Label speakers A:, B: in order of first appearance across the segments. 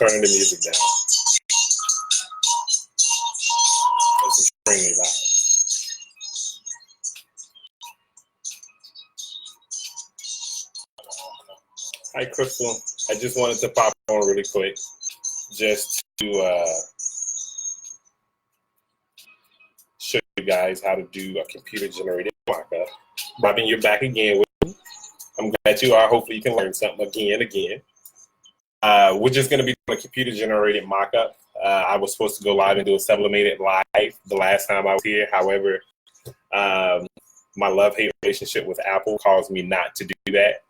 A: turning the music down. It's extremely loud. Hi, Crystal. I just wanted to pop on really quick just to show you guys how to do a computer-generated mock-up. Robin, you're back again with me. I'm glad you are. Hopefully you can learn something again. We're just going to be doing a computer-generated mock-up. I was supposed to go live and do a sublimated live the last time I was here. However, my love-hate relationship with Apple caused me not to do that.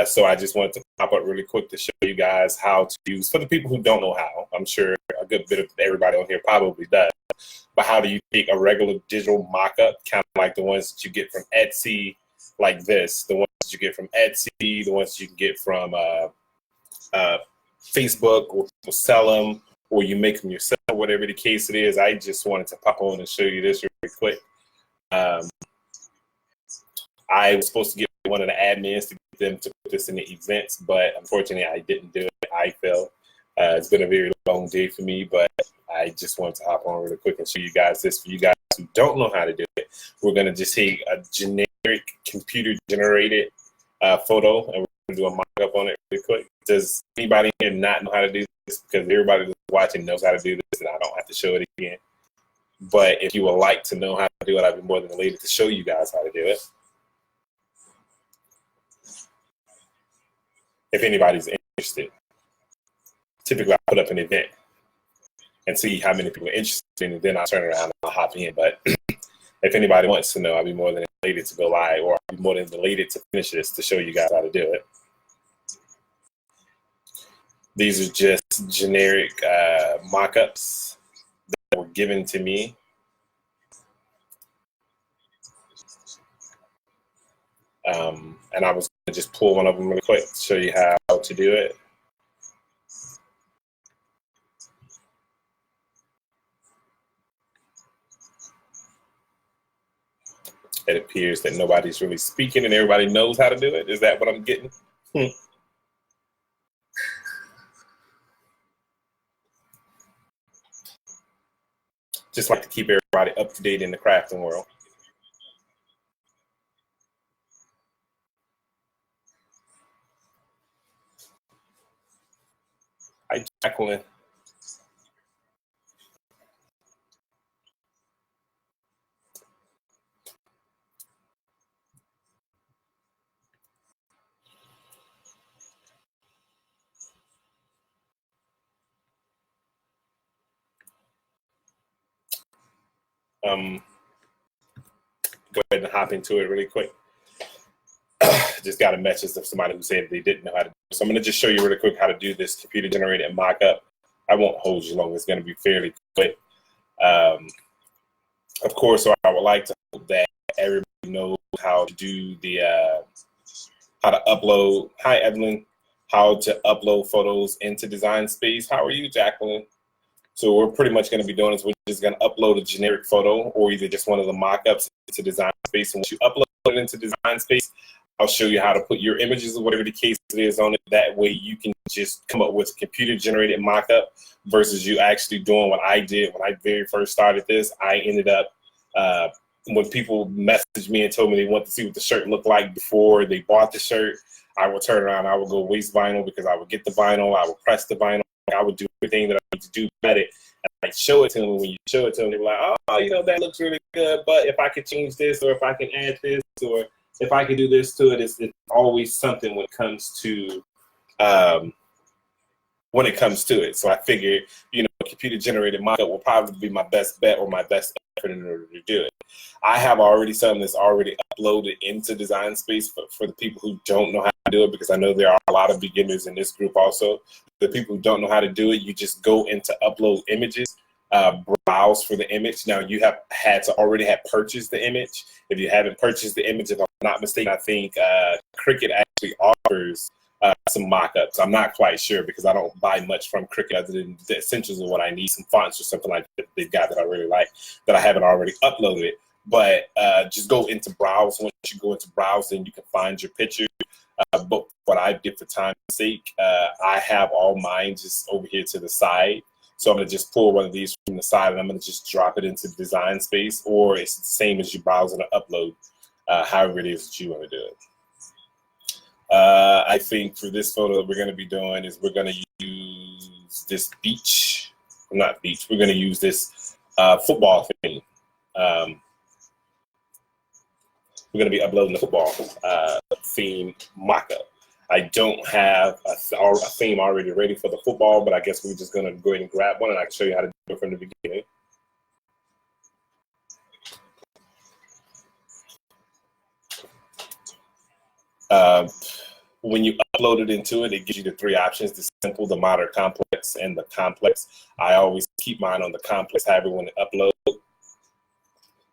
A: So I just wanted to pop up really quick to show you guys how to use, for the people who don't know how, I'm sure a good bit of everybody on here probably does, but how do you take a regular digital mock-up, kind of like the ones that you get from Etsy, like this, the ones that you get from Etsy, the ones you can get from Facebook, or people sell them, or you make them yourself, whatever the case it is. I just wanted to pop on and show you this really quick. I was supposed to get one of the admins to get them to put this in the events, but unfortunately I didn't do it. I fell. It's been a very long day for me, but I just wanted to hop on really quick and show you guys this. For you guys who don't know how to do it, we're going to just take a generic computer-generated photo, and we're going to do a mock-up on it really quick. Does anybody here not know how to do this? Because everybody that's watching knows how to do this, and I don't have to show it again. But if you would like to know how to do it, I'd be more than elated to show you guys how to do it. If anybody's interested. Typically, I put up an event and see how many people are interested in it, and then I'll turn around and I'll hop in. But if anybody wants to know, I'll be more than elated to go live, or I'll be more than elated to finish this to show you guys how to do it. These are just generic mock-ups that were given to me. And I was going to just pull one of them really quick to show you how to do it. It appears that nobody's really speaking and everybody knows how to do it. Is that what I'm getting? Just like to keep everybody up to date in the crafting world. Hi, Jacqueline. Go ahead and hop into it really quick. Just got a message of somebody who said they didn't know how to do it. So I'm going to just show you really quick how to do this computer-generated mock-up. I won't hold you long. It's going to be fairly quick. Of course, I would like to hope that everybody knows how to do the how to upload. Hi, Evelyn. How to upload photos into Design Space. How are you, Jacqueline? So we're pretty much going to be doing this. We're just going to upload a generic photo, or either just one of the mock-ups into Design Space. And once you upload it into Design Space, I'll show you how to put your images or whatever the case is on it. That way you can just come up with a computer-generated mock-up versus you actually doing what I did when I very first started this. I ended up, when people messaged me and told me they want to see what the shirt looked like before they bought the shirt, I would turn around, I would go waste vinyl, because I would get the vinyl, I would press the vinyl, I would do everything that I need to do about it. And I show it to them. When you show it to them, they're like, oh, you know, that looks really good, but if I could change this, or if I can add this, or if I could do this to it, it's always something when it comes to it. So I figured, you know, computer-generated mock-up will probably be my best bet or my best effort in order to do it. I have already something that's already uploaded into Design Space for the people who don't know how to do it, because I know there are a lot of beginners in this group also. The people who don't know how to do it, you just go into upload images, browse for the image. Now, you have had to already have purchased the image. If you haven't purchased the image, if I'm not mistaken, I think Cricut actually offers some mock-ups. I'm not quite sure, because I don't buy much from Cricut other than the essentials of what I need, some fonts or something like that they've got that I really like that I haven't already uploaded. But just go into browse. Once you go into browse, then you can find your picture. But what I did for time's sake, I have all mine just over here to the side. So I'm going to just pull one of these from the side, and I'm going to just drop it into the design space, or it's the same as you browse and upload, however it is that you want to do it. I think for this photo that we're going to be doing is we're going to use this beach, not beach, we're going to use this football theme. We're going to be uploading the football theme mock-up. I don't have a theme already ready for the football, but I guess we're just going to go ahead and grab one, and I can show you how to do it from the beginning. When you upload it into it, it gives you the three options: the simple, the moderate, complex, and the complex. I always keep mine on the complex. However, when it uploads,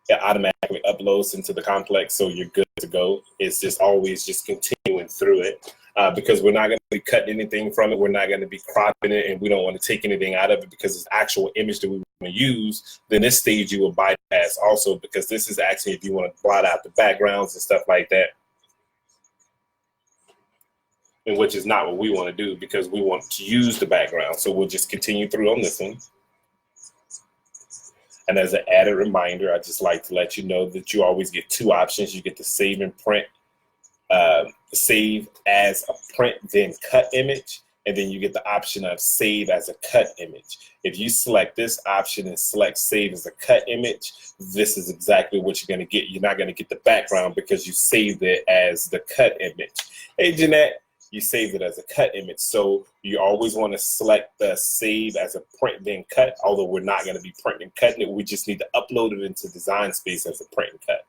A: it automatically uploads into the complex, so you're good to go. It's just always just continuing through it because we're not going to be cutting anything from it. We're not going to be cropping it, and we don't want to take anything out of it because it's actual image that we want to use. Then this stage you will bypass also, because this is actually if you want to blot out the backgrounds and stuff like that, and which is not what we want to do because we want to use the background. So we'll just continue through on this one. And as an added reminder, I just like to let you know that you always get two options. You get the save and print, save as a print, then cut image. And then you get the option of save as a cut image. If you select this option and select save as a cut image, this is exactly what you're going to get. You're not going to get the background because you saved it as the cut image. Hey, Jeanette, you saved it as a cut image. So you always want to select the save as a print then cut, although we're not going to be printing and cutting it. We just need to upload it into Design Space as a print and cut.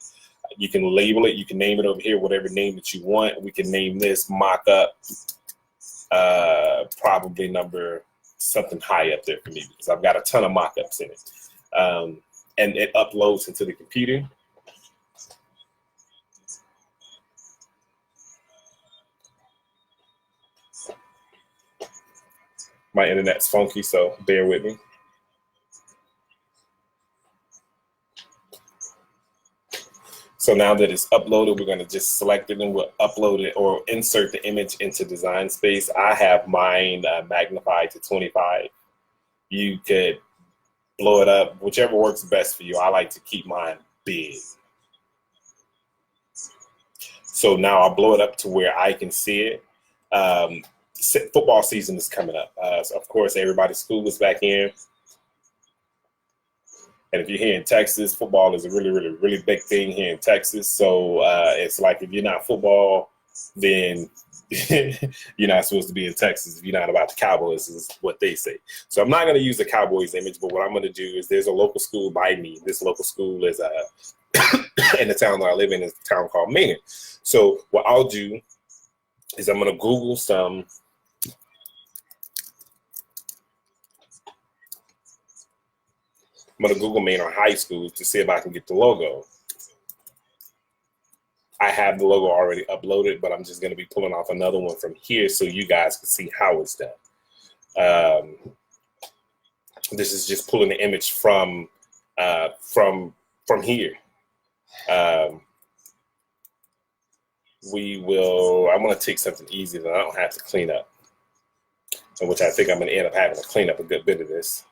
A: You can label it. You can name it over here, whatever name that you want. We can name this mock-up, probably number something high up there for me because I've got a ton of mock-ups in it. And it uploads into the computer. My internet's funky, so bear with me. So now that it's uploaded, we're going to just select it and we'll upload it or insert the image into Design Space. I have mine magnified to 25. You could blow it up, whichever works best for you. I like to keep mine big. So now I'll blow it up to where I can see it. Football season is coming up. So of course, everybody's school is back in. And if you're here in Texas, football is a really, really, really big thing here in Texas. So it's like if you're not football, then you're not supposed to be in Texas if you're not about the Cowboys, is what they say. So I'm not going to use the Cowboys image, but what I'm going to do is there's a local school by me. This local school is in the town that I live in, is a town called Maynard. So what I'll do is I'm going to Google some I'm going to Google Maynard High School to see if I can get the logo. I have the logo already uploaded, but I'm just going to be pulling off another one from here so you guys can see how it's done. This is just pulling the image from here. I'm going to take something easy that I don't have to clean up, and which I think I'm going to end up having to clean up a good bit of this.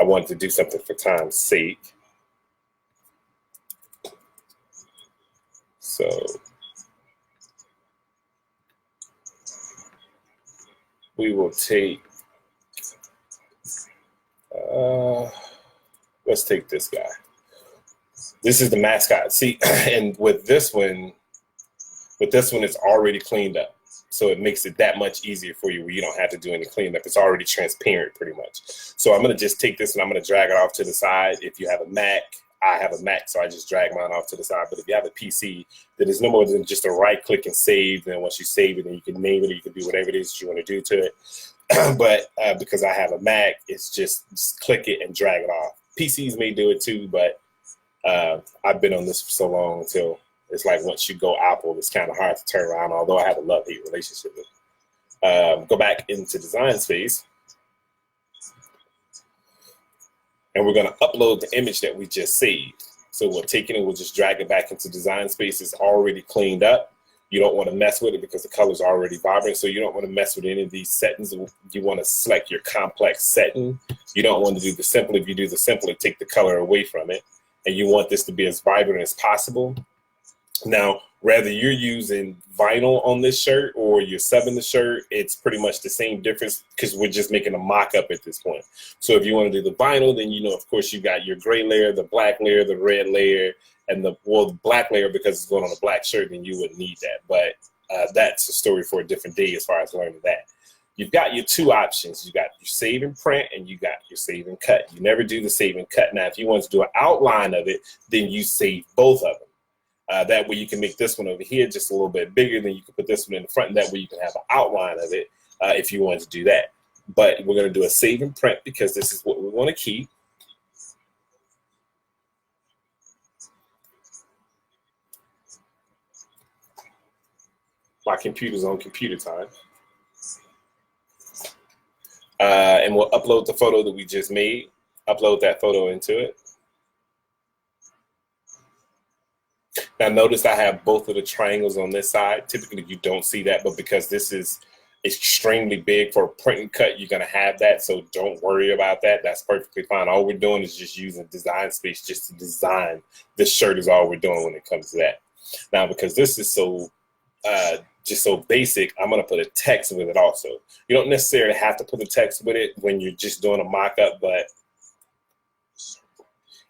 A: I wanted to do something for time's sake. So we will take, let's take this guy. This is the mascot. See, and with this one, it's already cleaned up. So it makes it that much easier for you where you don't have to do any cleanup. It's already transparent pretty much. So I'm going to just take this and I'm going to drag it off to the side. If you have a Mac, I have a Mac, so I just drag mine off to the side. But if you have a PC, then it's no more than just a right click and save. Then once you save it, then you can name it, or you can do whatever it is that you want to do to it. But because I have a Mac, it's just click it and drag it off. PCs may do it too, but I've been on this for so long until it's like once you go Apple, it's kind of hard to turn around, although I have a love-hate relationship with it. Go back into Design Space. And we're going to upload the image that we just saved. So we'll take it and we'll just drag it back into Design Space. It's already cleaned up. You don't want to mess with it because the color's already vibrant. So you don't want to mess with any of these settings. You want to select your complex setting. You don't want to do the simple. If you do the simple, it take the color away from it. And you want this to be as vibrant as possible. Now, whether you're using vinyl on this shirt or you're subbing the shirt, it's pretty much the same difference because we're just making a mock-up at this point. So if you want to do the vinyl, then, you know, of course, you got your gray layer, the black layer, the red layer, and the black layer, because it's going on a black shirt, then you wouldn't need that. But that's a story for a different day as far as learning that. You've got your two options. You got your save and print, and you got your save and cut. You never do the save and cut. Now, if you want to do an outline of it, then you save both of them. That way you can make this one over here just a little bit bigger, then you can put this one in the front, and that way you can have an outline of it if you want to do that. But we're going to do a save and print because this is what we want to keep. My computer's on computer time. And we'll upload the photo that we just made, upload that photo into it. Now notice I have both of the triangles on this side. Typically you don't see that, but because this is extremely big for a print and cut, you're gonna have that, so don't worry about that. That's perfectly fine. All we're doing is just using design space just to design this shirt is all we're doing when it comes to that. Now, because this is so just so basic, I'm gonna put a text with it also. You don't necessarily have to put the text with it when you're just doing a mock-up, but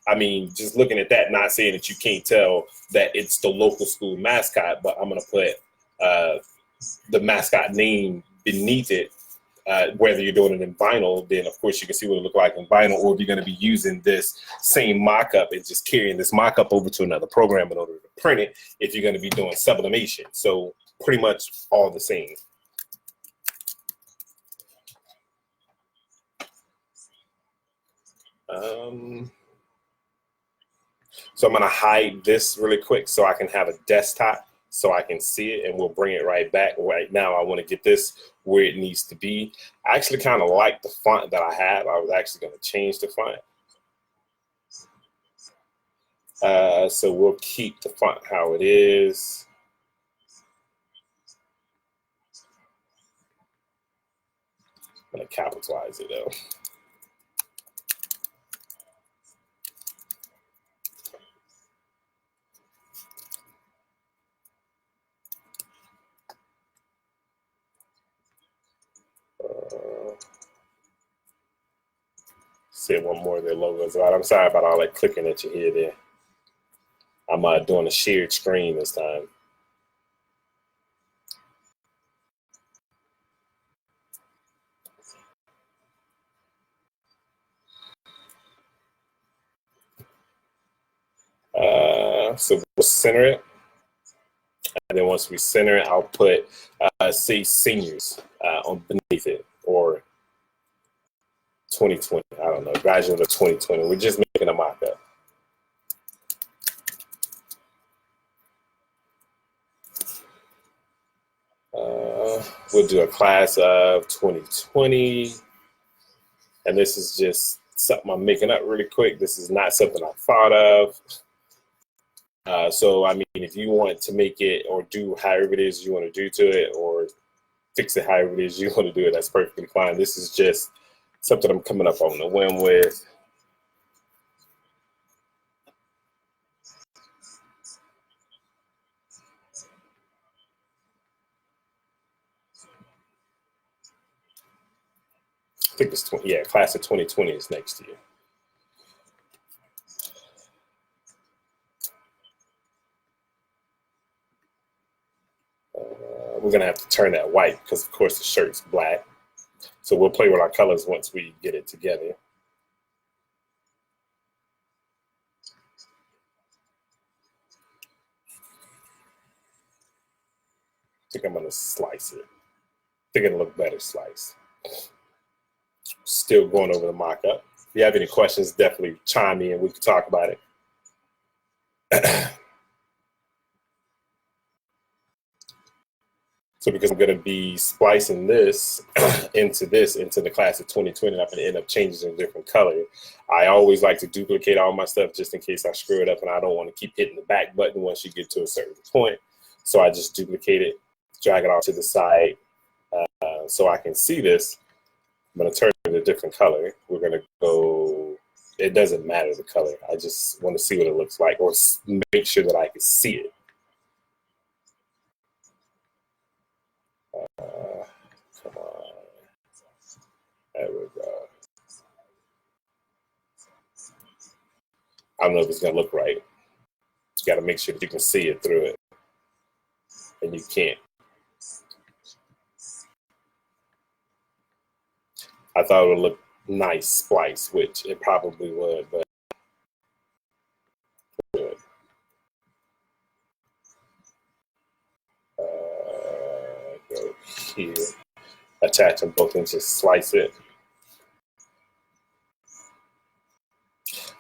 A: I mean, just looking at that, not saying that you can't tell that it's the local school mascot, but I'm going to put the mascot name beneath it. Whether you're doing it in vinyl, then of course you can see what it looks like in vinyl, or if you're going to be using this same mock-up and just carrying this mock-up over to another program in order to print it, if you're going to be doing sublimation. So pretty much all the same. So I'm going to hide this really quick so I can have a desktop so I can see it, and we'll bring it right back. Right now, I want to get this where it needs to be. I actually kind of like the font that I have. I was actually going to change the font. So we'll keep the font how it is. I'm going to capitalize it though. See one more of their logos. I'm sorry about all that clicking that you hear there. I'm doing a shared screen this time. So we'll center it. And then once we center it, I'll put, say, seniors on beneath it, or 2020. I don't know, graduate of 2020. We're just making a mock-up. We'll do a class of 2020. And this is just something I'm making up really quick. This is not something I thought of. So, I mean, if you want to make it or do however it is you want to do to it, or fix it however it is you want to do it, that's perfectly fine. This is just something I'm coming up on the whim with. I think it's 20, yeah, class of 2020 is next year. We're gonna have to turn that white because, of course, the shirt's black. So we'll play with our colors once we get it together. I think I'm gonna slice it. I think it'll look better sliced. Still going over the mock-up. If you have any questions, definitely chime in. We can talk about it. So because I'm going to be splicing this into the class of 2020, I'm going to end up changing a different color. I always like to duplicate all my stuff just in case I screw it up, and I don't want to keep hitting the back button once you get to a certain point. So I just duplicate it, drag it off to the side so I can see this. I'm going to turn it a different color. We're going to go, it doesn't matter the color. I just want to see what it looks like, or make sure that I can see it. Come on. There we go. I don't know if it's going to look right. You got to make sure that you can see it through it. And you can't. I thought it would look nice spliced, which it probably would, but good. Go here, attach them both and just slice it.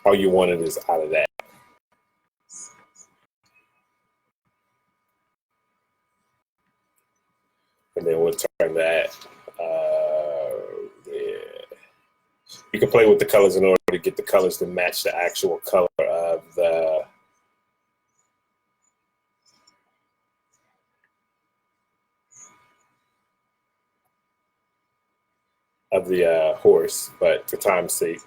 A: All you wanted is out of that. And then we'll turn that. You can play with the colors in order to get the colors to match the actual color of the horse, but for time's sake,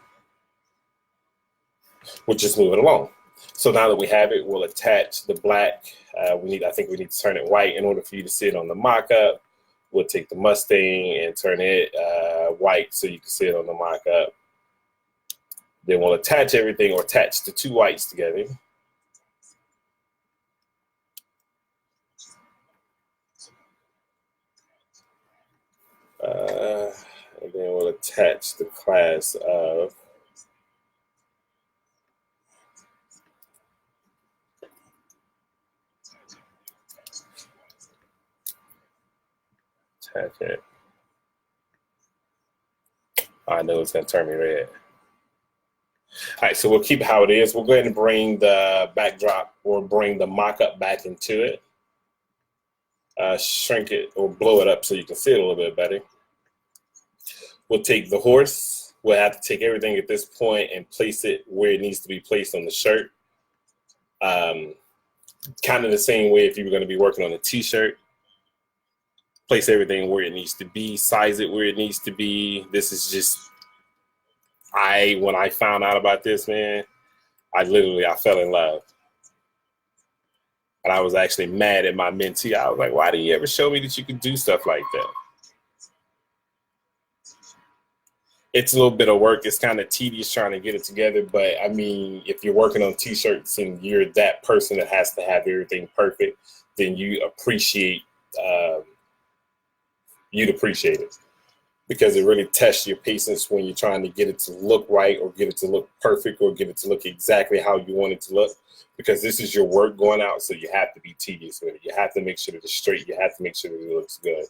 A: we'll just move it along. So now that we have it, we'll attach the black. I think we need to turn it white in order for you to see it on the mock-up. We'll take the Mustang and turn it white so you can see it on the mock-up. Then we'll attach everything, or attach the two whites together. And then we'll attach the class of attach it. I know it's gonna turn me red. All right, so we'll keep it how it is. We'll go ahead and bring the backdrop, or bring the mock-up back into it. Shrink it or blow it up so you can see it a little bit better. We'll take the horse. We'll have to take everything at this point and place it where it needs to be placed on the shirt. Kind of the same way if you were going to be working on a t-shirt. Place everything where it needs to be, size it where it needs to be. This is just, when I found out about this, man, I fell in love. And I was actually mad at my mentee. I was like, why didn't you ever show me that you could do stuff like that? It's a little bit of work. It's kind of tedious trying to get it together. But I mean, if you're working on t-shirts and you're that person that has to have everything perfect, then you'd appreciate it, because it really tests your patience when you're trying to get it to look right, or get it to look perfect, or get it to look exactly how you want it to look. Because this is your work going out, so you have to be tedious with it. You have to make sure that it's straight. You have to make sure that it looks good.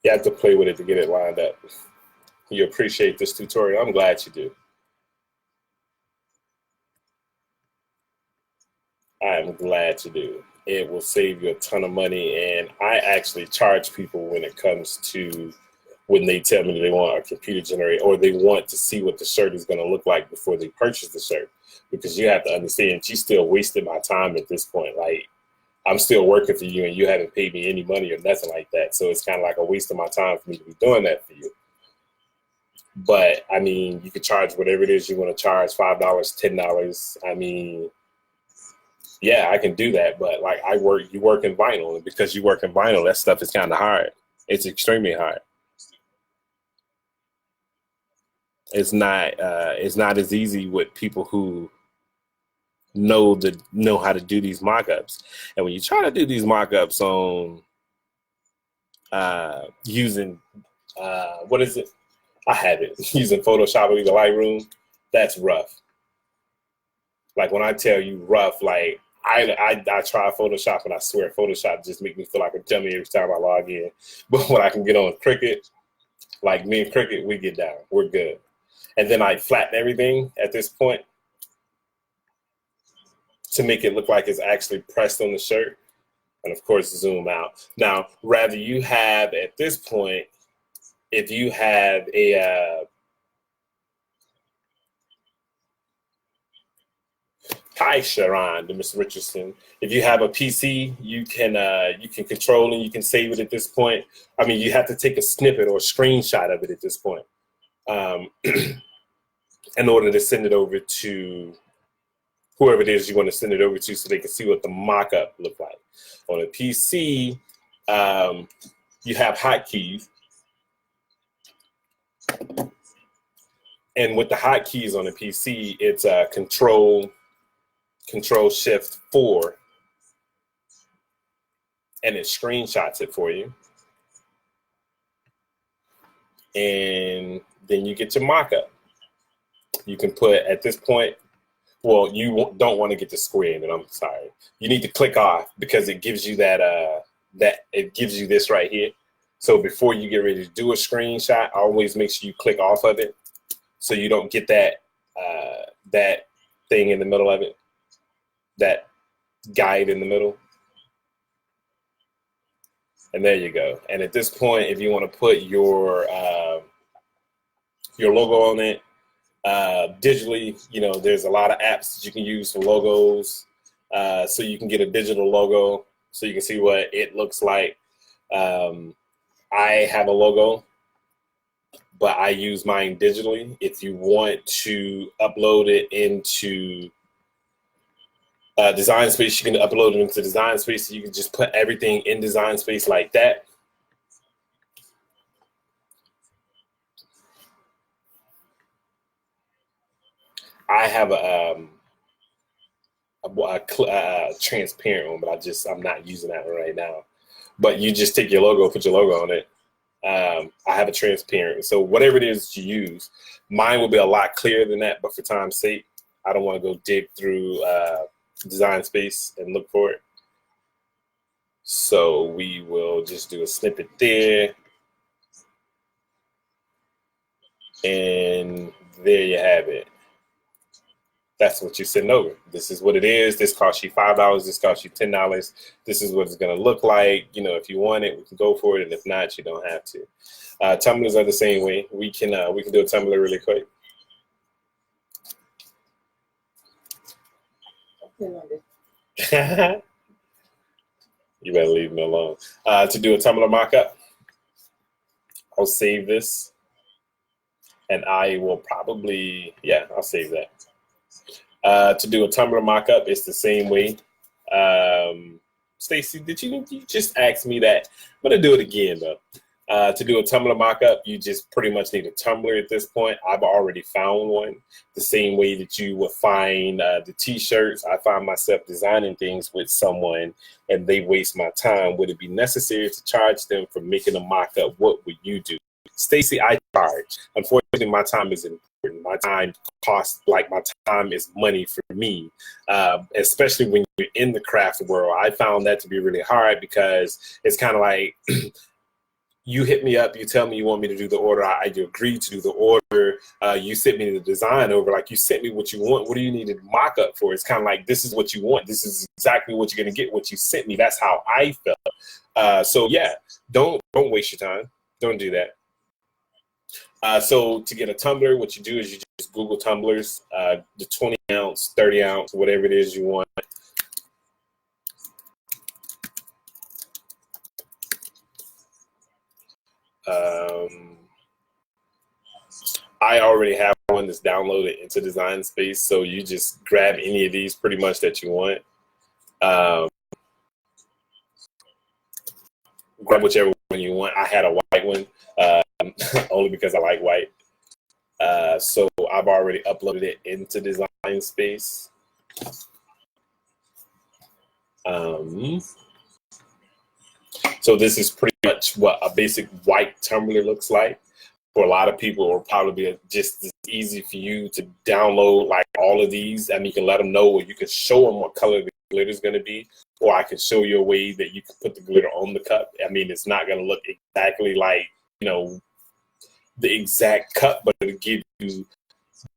A: You have to play with it to get it lined up. You appreciate this tutorial? I'm glad you do. I'm glad you do. It will save you a ton of money, and I actually charge people when it comes to when they tell me they want a computer generator, or they want to see what the shirt is going to look like before they purchase the shirt. Because you have to understand, you still wasted my time at this point. Like, I'm still working for you, and you haven't paid me any money or nothing like that. So it's kind of like a waste of my time for me to be doing that for you. But I mean, you can charge whatever it is you want to charge, $5, $10. I mean, yeah, I can do that. But like, you work in vinyl, and because you work in vinyl, that stuff is kind of hard. It's extremely hard. It's not as easy with people who know how to do these mock-ups. And when you try to do these mock-ups on using what is it? I have it using Photoshop or either Lightroom. That's rough. Like, when I tell you rough, like, I try Photoshop, and I swear Photoshop just makes me feel like a dummy every time I log in. But when I can get on Cricut, like me and Cricut, we get down. We're good. And then I flatten everything at this point to make it look like it's actually pressed on the shirt. And of course, zoom out. Now, rather you have at this point, if you have a hi Sharon, to Mr. Richardson. If you have a PC, you can control and you can save it at this point. I mean, you have to take a snippet or a screenshot of it at this point in order to send it over to whoever it is you want to send it over to, so they can see what the mock-up look like. On a PC, you have hotkeys. And with the hotkeys on a PC, it's Control-Shift-4, and it screenshots it for you. And then you get your mock-up. You can put, at this point, well, you don't want to get the square in it, I'm sorry. You need to click off, because it gives you it gives you this right here. So before you get ready to do a screenshot, always make sure you click off of it, so you don't get that thing in the middle of it, that guide in the middle. And there you go. And at this point, if you want to put your logo on it digitally, there's a lot of apps that you can use for logos, so you can get a digital logo so you can see what it looks like. I have a logo, but I use mine digitally. If you want to upload it into Design Space, you can upload it into Design Space. So you can just put everything in Design Space like that. I have a transparent one, but I'm not using that one right now. But you just take your logo, put your logo on it. I have a transparent, so whatever it is you use, mine will be a lot clearer than that. But for time's sake, I don't want to go dig through Design Space and look for it. So we will just do a snippet there, and there you have it. That's what you're sending over. This is what it is. This costs you $5. This costs you $10. This is what it's going to look like. If you want it, we can go for it, and if not, you don't have to. Tumblers are the same way. We can do a tumbler really quick. You better leave me alone. To do a tumbler mock-up, I'll save this, and I will probably, I'll save that. To do a tumbler mock-up, it's the same way. Stacy, did you just ask me that? I'm gonna do it again though. To do a tumbler mock-up, you just pretty much need a tumbler at this point. I've already found one. The same way that you would find the t-shirts, I find myself designing things with someone and they waste my time. Would it be necessary to charge them for making a mock-up? What would you do? Stacy, I charge. Unfortunately, my time is important. My time costs, like my time is money for me, especially when you're in the craft world. I found that to be really hard, because it's kind of like you hit me up, you tell me you want me to do the order, I agree to do the order, you sent me the design over, like you sent me what you want, what do you need to mock up for? It's kind of like, this is what you want, this is exactly what you're going to get, what you sent me. That's how I felt. So yeah, don't waste your time. Don't do that. So to get a tumbler, what you do is you just Google tumblers, the 20 ounce, 30 ounce, whatever it is you want. I already have one that's downloaded into Design Space, so you just grab any of these pretty much that you want. Grab whichever one you want. I had a white one, only because I like white. So I've already uploaded it into Design Space. So this is pretty much what a basic white tumbler looks like. For a lot of people, it will probably be just as easy for you to download like all of these. I mean, you can let them know, or you can show them what color glitter is going to be, or I can show you a way that you can put the glitter on the cup. I mean, it's not going to look exactly like, you know, the exact cup, but it'll give you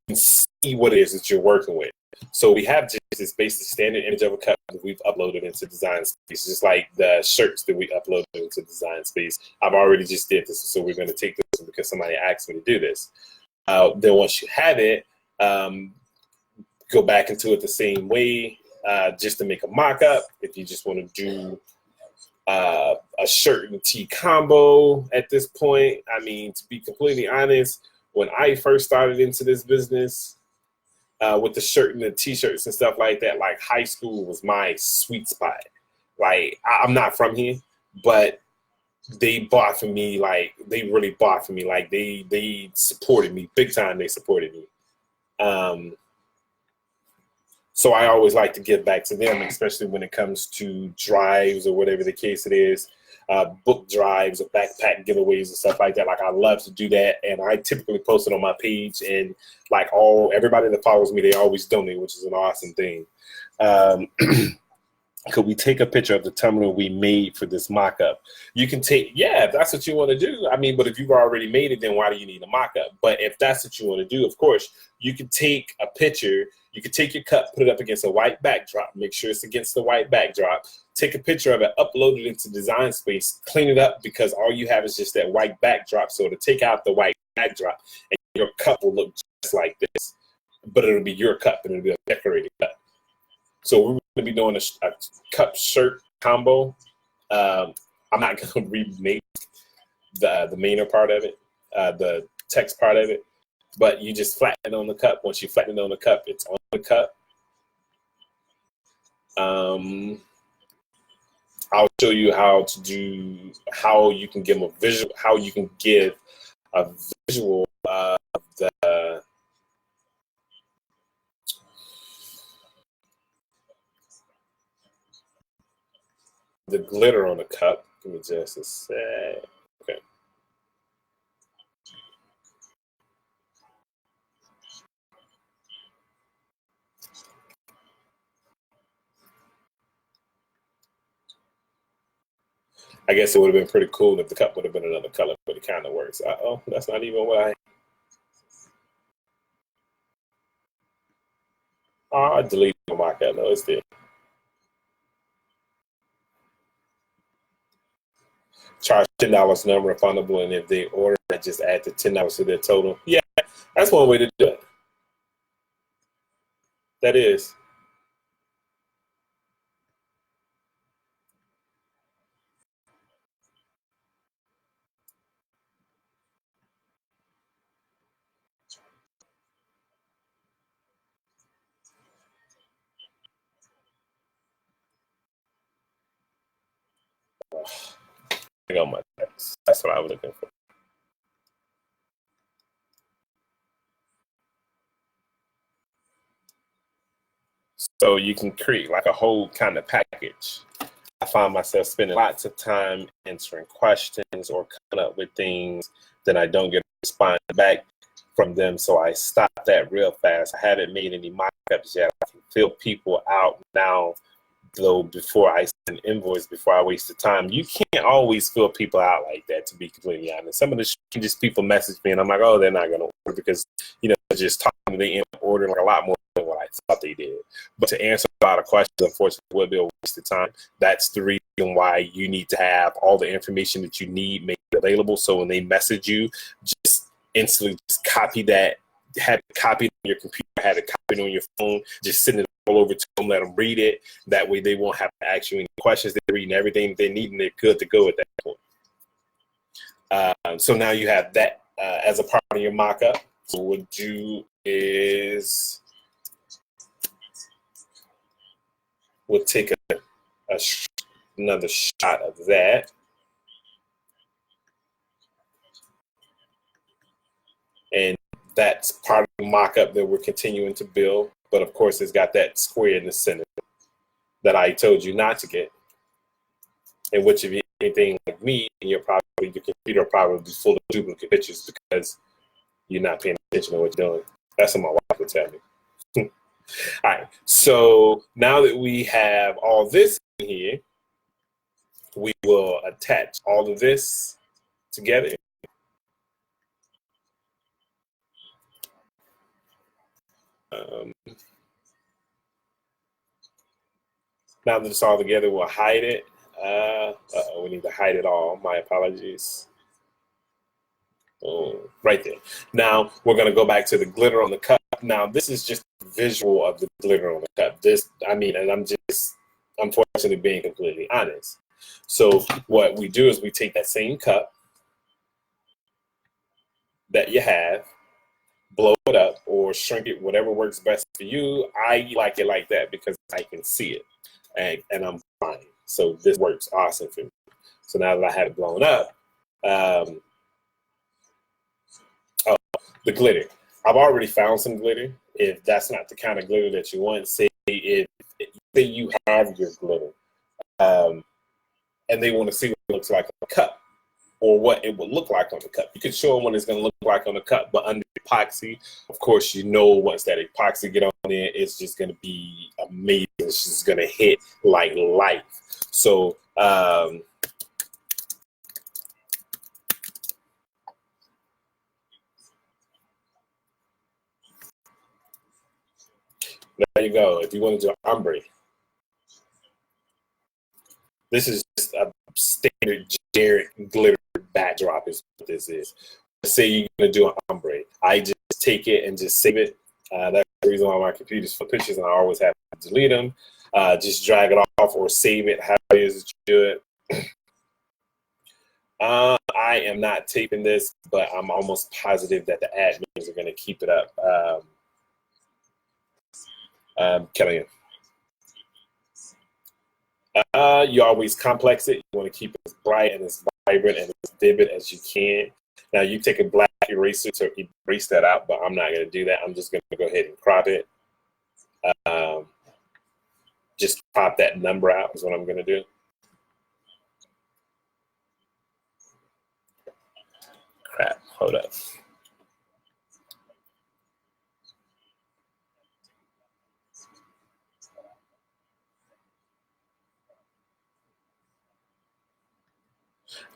A: can see what it is that you're working with. So we have just this basic standard image of a cup that we've uploaded into Design Space, just like the shirts that we uploaded into Design Space. I've already just did this, so we're going to take this because somebody asked me to do this. Then once you have it, go back into it the same way, just to make a mock-up. If you just want to do a shirt and tee combo at this point, I mean, to be completely honest, when I first started into this business with the shirt and the t-shirts and stuff like that, like high school was my sweet spot. Like, I'm not from here, but they bought for me, like, they really bought for me. Like, they supported me big time. They supported me. So I always like to give back to them, especially when it comes to drives or whatever the case it is, book drives or backpack giveaways and stuff like that. Like, I love to do that, and I typically post it on my page, and like everybody that follows me, they always donate, which is an awesome thing. Could we take a picture of the tumbler we made for this mock-up? You can take, yeah, if that's what you want to do. I mean, but if you've already made it, then why do you need a mock-up? But if that's what you want to do, of course, you can take a picture. You can take your cup, put it up against a white backdrop, make sure it's against the white backdrop, take a picture of it, upload it into Design Space, clean it up, because all you have is just that white backdrop. So to take out the white backdrop, and your cup will look just like this, but it'll be your cup, and it'll be a decorated cup. So we're going to be doing a cup shirt combo. I'm not going to remake the mainer part of it, the text part of it, but you just flatten it on the cup. Once you flatten it on the cup, it's on the cup. I'll show you how you can give a visual, of the glitter on the cup. Give me just a sec. Okay. I guess it would have been pretty cool if the cup would have been another color, but it kind of works. Uh-oh, that's not even what I deleted my mock-up. No, it's there. Charge $10 non-refundable, and if they order, I just add the $10 to their total. Yeah, that's one way to do it. That is. I got my text. That's what I was looking for. So you can create like a whole kind of package. I find myself spending lots of time answering questions or coming up with things that I don't get a response back from them. So I stopped that real fast. I haven't made any mock-ups yet. I can fill people out now, though, before I send an invoice, before I waste the time. You can't always fill people out like that, to be completely honest. Some of the strangest people message me, and I'm like, oh, they're not going to order because, you know, they're just talking. They end up ordering like a lot more than what I thought they did. But to answer a lot of questions, unfortunately, would be a waste of time. That's the reason why you need to have all the information that you need made available. So when they message you, just instantly just copy that, have it copied on your computer, have it copied on your phone, just send it all over to them, let them read it. That way they won't have to ask you any questions. They're reading everything they need, and they're good to go at that point. So now you have that as a part of your mock-up. So what we'll do is we'll take another shot of that. And that's part of the mock-up that we're continuing to build. But of course, it's got that square in the center that I told you not to get. And which, if you're anything like me, your computer probably be full of duplicate pictures because you're not paying attention to what you're doing. That's what my wife would tell me. All right, so now that we have all this in here, we will attach all of this together. Now that it's all together, we'll hide it. We need to hide it all. My apologies. Oh, right there. Now we're going to go back to the glitter on the cup. Now this is just a visual of the glitter on the cup. And I'm just unfortunately being completely honest. So what we do is we take that same cup that you have, blow it up or shrink it, whatever works best for you. I like it like that because I can see it, and I'm fine. So this works awesome for me. So now that I have it blown up, the glitter. I've already found some glitter. If that's not the kind of glitter that you want, say if you have your glitter, and they want to see what it looks like on the cup or what it would look like on the cup. You can show them what it's going to look like on the cup, but under epoxy, of course, you know once that epoxy get on there, it's just going to be amazing. It's just going to hit like life. So there you go. If you want to do ombre, this is just a standard generic glitter backdrop is what this is. Let's say you're going to do an ombre. I just take it and just save it. That's the reason why my computer's for pictures and I always have to delete them. Just drag it off or save it how it is that you do it. I am not taping this, but I'm almost positive that the admins are going to keep it up. Kelly. You always complex it. You want to keep it as bright and as vibrant and as vivid as you can. Now you take a black eraser to erase that out, but I'm not going to do that. I'm just going to go ahead and crop it. Just crop that number out is what I'm going to do. Crap, hold up.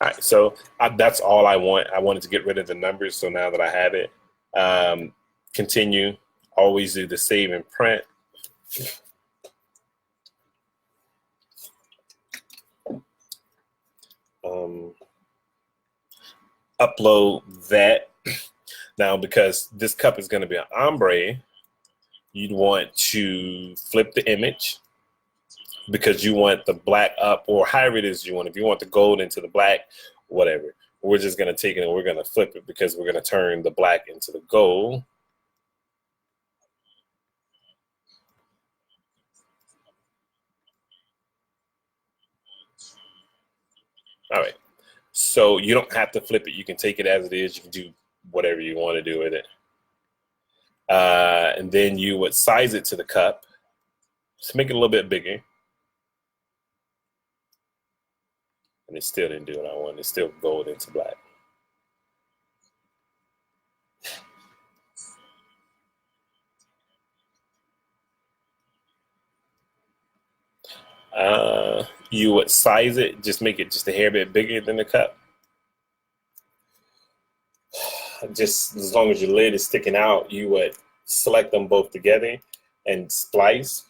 A: All right, so that's all I want. I wanted to get rid of the numbers, so now that I have it, continue. Always do the save and print. Upload that. Now, because this cup is going to be an ombre, you'd want to flip the image because you want the black up, or however it is you want. If you want the gold into the black, whatever. We're just going to take it and we're going to flip it because we're going to turn the black into the gold. All right. So you don't have to flip it. You can take it as it is. You can do whatever you want to do with it. And then you would size it to the cup. Just make it a little bit bigger. And it still didn't do what I wanted. It's still gold into black. You would size it, just make it just a hair bit bigger than the cup. Just as long as your lid is sticking out, you would select them both together and splice.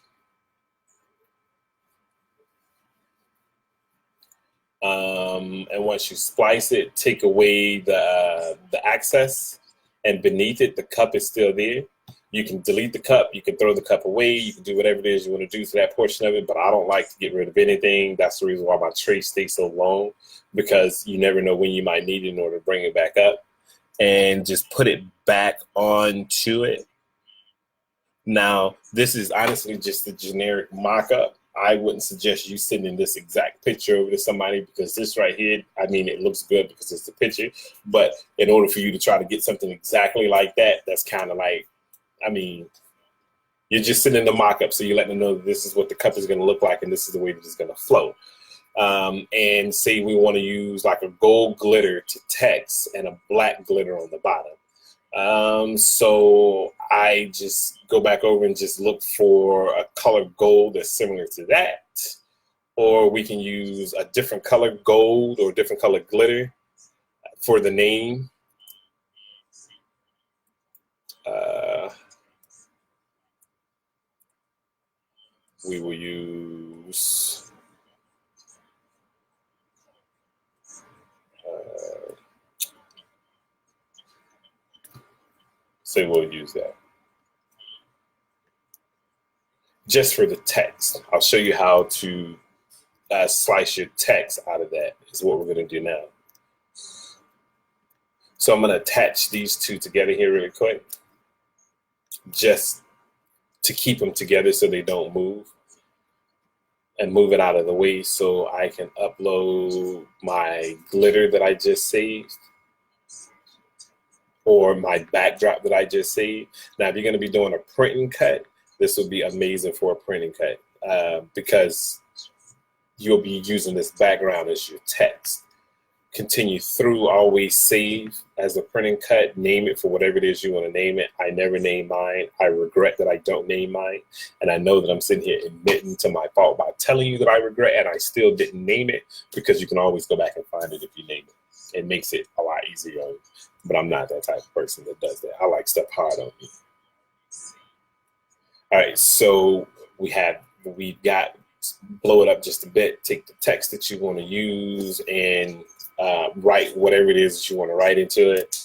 A: And once you splice it, take away the access, and beneath it, the cup is still there. You can delete the cup, you can throw the cup away, you can do whatever it is you want to do to that portion of it, but I don't like to get rid of anything. That's the reason why my tray stays so long, because you never know when you might need it in order to bring it back up. And just put it back onto it. Now, this is honestly just a generic mock-up. I wouldn't suggest you sending this exact picture over to somebody, because this right here, I mean, it looks good because it's the picture, but in order for you to try to get something exactly like that, that's kind of like, I mean, you're just sending the mock-up, so you let them know that this is what the cup is going to look like and this is the way that it's going to flow. And say we want to use like a gold glitter to text and a black glitter on the bottom. So I just go back over and just look for a color gold that's similar to that. Or we can use a different color gold or different color glitter for the name. We will use say we'll use that just for the text. I'll show you how to slice your text out of that is what we're going to do now. So I'm going to attach these two together here really quick, just to keep them together so they don't move, and move it out of the way so I can upload my glitter that I just saved or my backdrop that I just saved. Now, if you're going to be doing a print and cut, this will be amazing for a print and cut because you'll be using this background as your text. Continue through, always save as a print and cut, name it for whatever it is you want to name it. I never name mine. I regret that I don't name mine. And I know that I'm sitting here admitting to my fault by telling you that I regret and I still didn't name it, because you can always go back and find it if you name it. It makes it a lot easier on you. But I'm not that type of person that does that. I like stuff hard on me. All right, so we've got, blow it up just a bit, take the text that you want to use and write whatever it is that you want to write into it.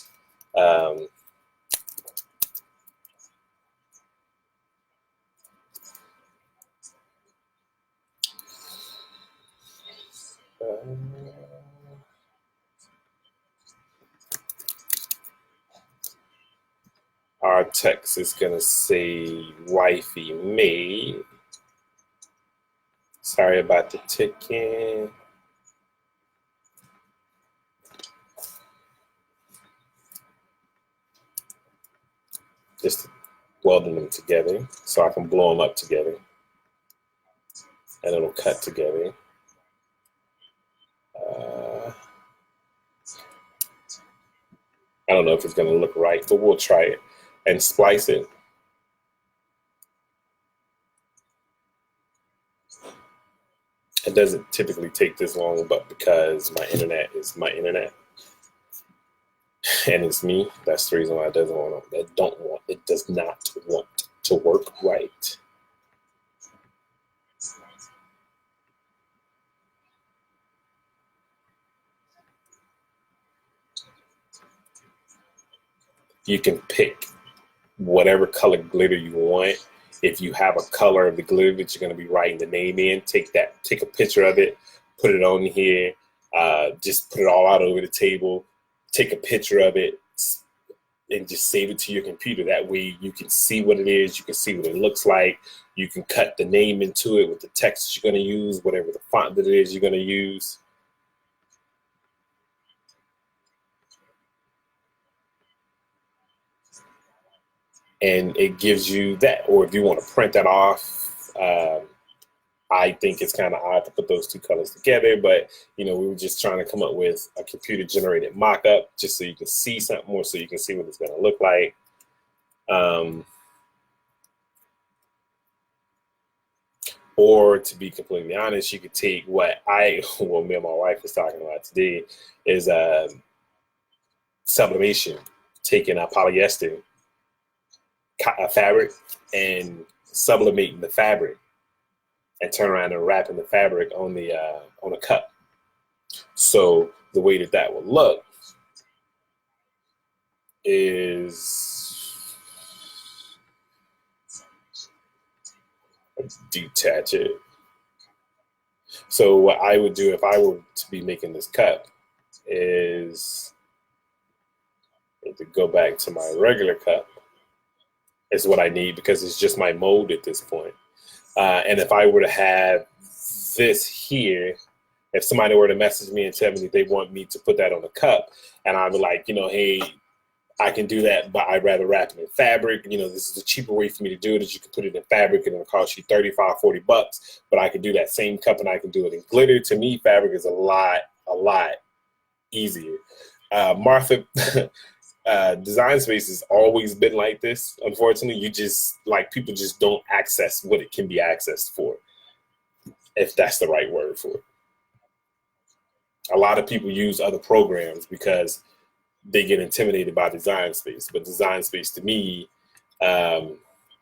A: Our text is going to say wifey made. Sorry about the ticking. Just welding them together so I can blow them up together and it'll cut together. I don't know if it's going to look right, but we'll try it and splice it. It doesn't typically take this long, but because my internet is my internet and it's me, that's the reason why it does not want to work right. You can pick whatever color glitter you want. If you have a color of the glitter that you're going to be writing the name in, take a picture of it, put it on here, just put it all out over the table, take a picture of it, and just save it to your computer. That way you can see what it is, you can see what it looks like, you can cut the name into it with the text you're going to use, whatever the font that it is you're going to use. And it gives you that. Or if you want to print that off, I think it's kind of odd to put those two colors together, but we were just trying to come up with a computer generated mock-up just so you can see something more, so you can see what it's going to look like. Or to be completely honest, you could take what me and my wife was talking about today is sublimation, taking a polyester a fabric and sublimating the fabric and turn around and wrapping the fabric on a cup. So the way that will look is detach it. So what I would do if I were to be making this cup is to go back to my regular cup. Is what I need, because it's just my mold at this point. And if I were to have this here, if somebody were to message me and tell me that they want me to put that on a cup, and I'd be like, hey, I can do that, but I'd rather wrap it in fabric. This is a cheaper way for me to do it, is you can put it in fabric and it'll cost you $35, $40, but I can do that same cup and I can do it in glitter. To me, fabric is a lot easier. Martha Design space has always been like this. Unfortunately, you just like people just don't access what it can be accessed for, if that's the right word for it. A lot of people use other programs because they get intimidated by design space. But design space to me, um,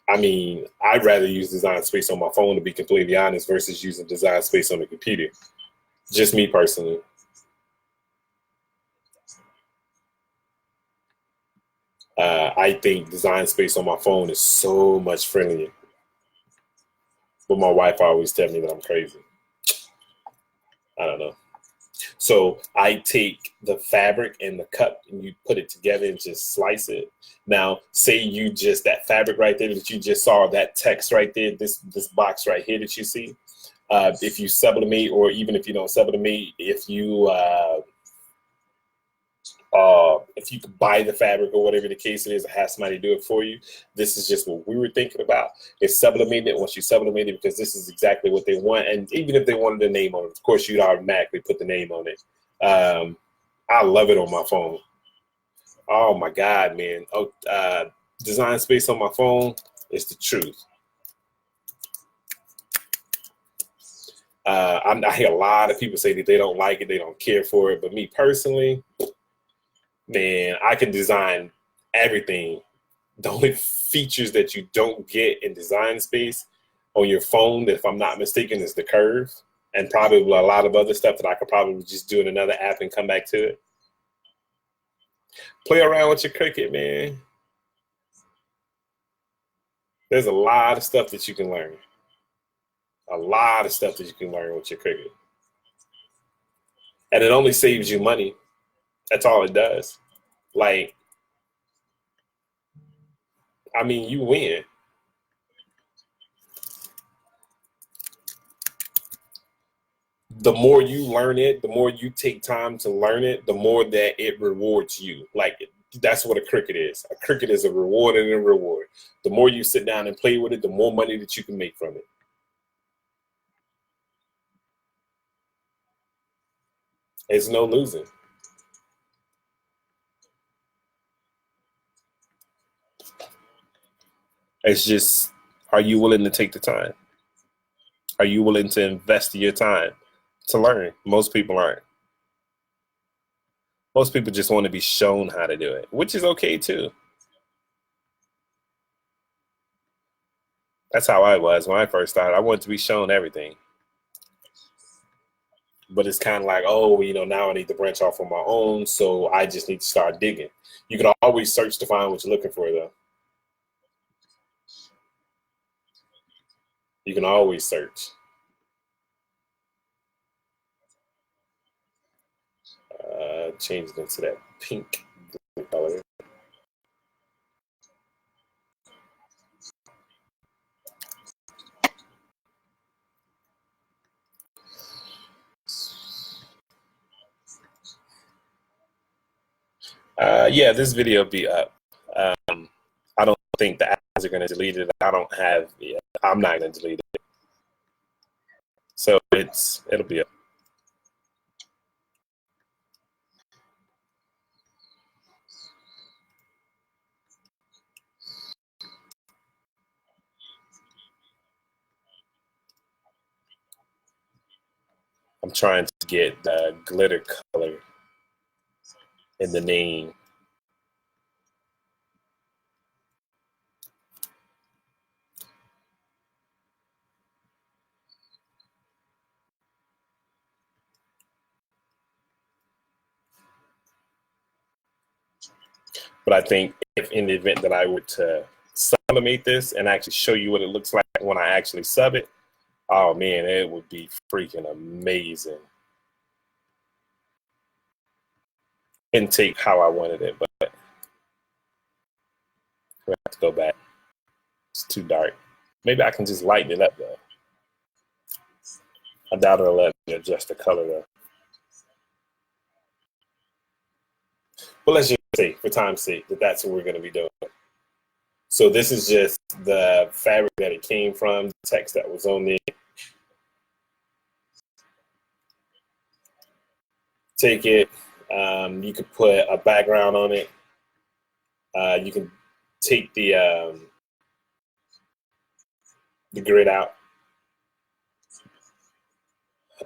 A: I mean, I'd rather use design space on my phone, to be completely honest, versus using design space on the computer. Just me personally. I think design space on my phone is so much friendlier. But my wife always tells me that I'm crazy. I don't know. So I take the fabric and the cup and you put it together and just slice it. Now, say you just that fabric right there that you just saw, that text right there, this box right here that you see. If you sublimate, or even if you don't sublimate, if you could buy the fabric or whatever the case it is, have somebody do it for you. This is just what we were thinking about. Is sublimate it. Once you sublimate it, because this is exactly what they want. And even if they wanted a name on it, of course, you'd automatically put the name on it. I love it on my phone. Oh my God, man. Design space on my phone is the truth. I hear a lot of people say that they don't like it, they don't care for it. But me personally, man, I can design everything. The only features that you don't get in design space on your phone, that if I'm not mistaken, is the curve, and probably a lot of other stuff that I could probably just do in another app and come back to it. Play around with your Cricut, man. There's a lot of stuff that you can learn. A lot of stuff that you can learn with your Cricut. And it only saves you money. That's all it does. Like, I mean, you win. The more you learn it, the more you take time to learn it, the more that it rewards you. Like, that's what a Cricut is. A Cricut is a reward and a reward. The more you sit down and play with it, the more money that you can make from it. It's no losing. It's just, are you willing to take the time? Are you willing to invest your time to learn? Most people aren't. Most people just want to be shown how to do it, which is okay too. That's how I was when I first started. I wanted to be shown everything. But it's kind of like, oh, now I need to branch off on my own, so I just need to start digging. You can always search to find what you're looking for, though. You can always search. Change it into that pink color. Yeah, this video will be up. I don't think the ads are going to delete it. I'm not going to delete it. So it'll be up. I'm trying to get the glitter color in the name. But I think if in the event that I were to sublimate this and actually show you what it looks like when I actually sub it, oh man, it would be freaking amazing. And take how I wanted it, but we have to go back. It's too dark. Maybe I can just lighten it up though. I doubt it'll let me adjust the color though. But let's just say, for time's sake, that that's what we're going to be doing. So this is just the fabric that it came from, the text that was on there. Take it. You could put a background on it. You can take the grid out.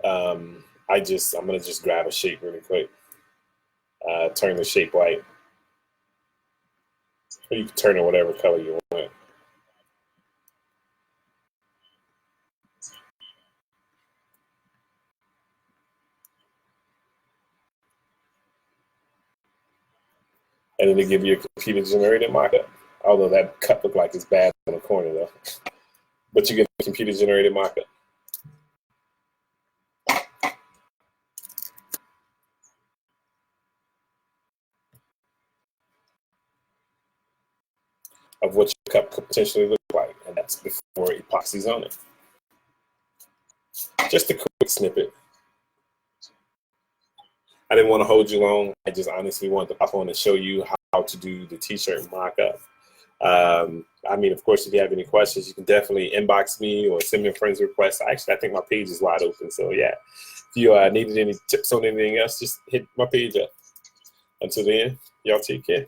A: I'm gonna just grab a shape really quick. Turn the shape white, or you can turn it whatever color you want. And then they give you a computer-generated mock-up. Although that cut look like it's bad in the corner though, but you get a computer-generated mock-up of what your cup could potentially look like, and that's before epoxy's on it. Just a quick snippet. I didn't want to hold you long. I just honestly wanted to pop on and show you how to do the t-shirt mock-up. I mean, of course, if you have any questions, you can definitely inbox me or send me a friend's request. Actually, I think my page is wide open. So yeah, if you needed any tips on anything else, just hit my page up. Until then, y'all take care.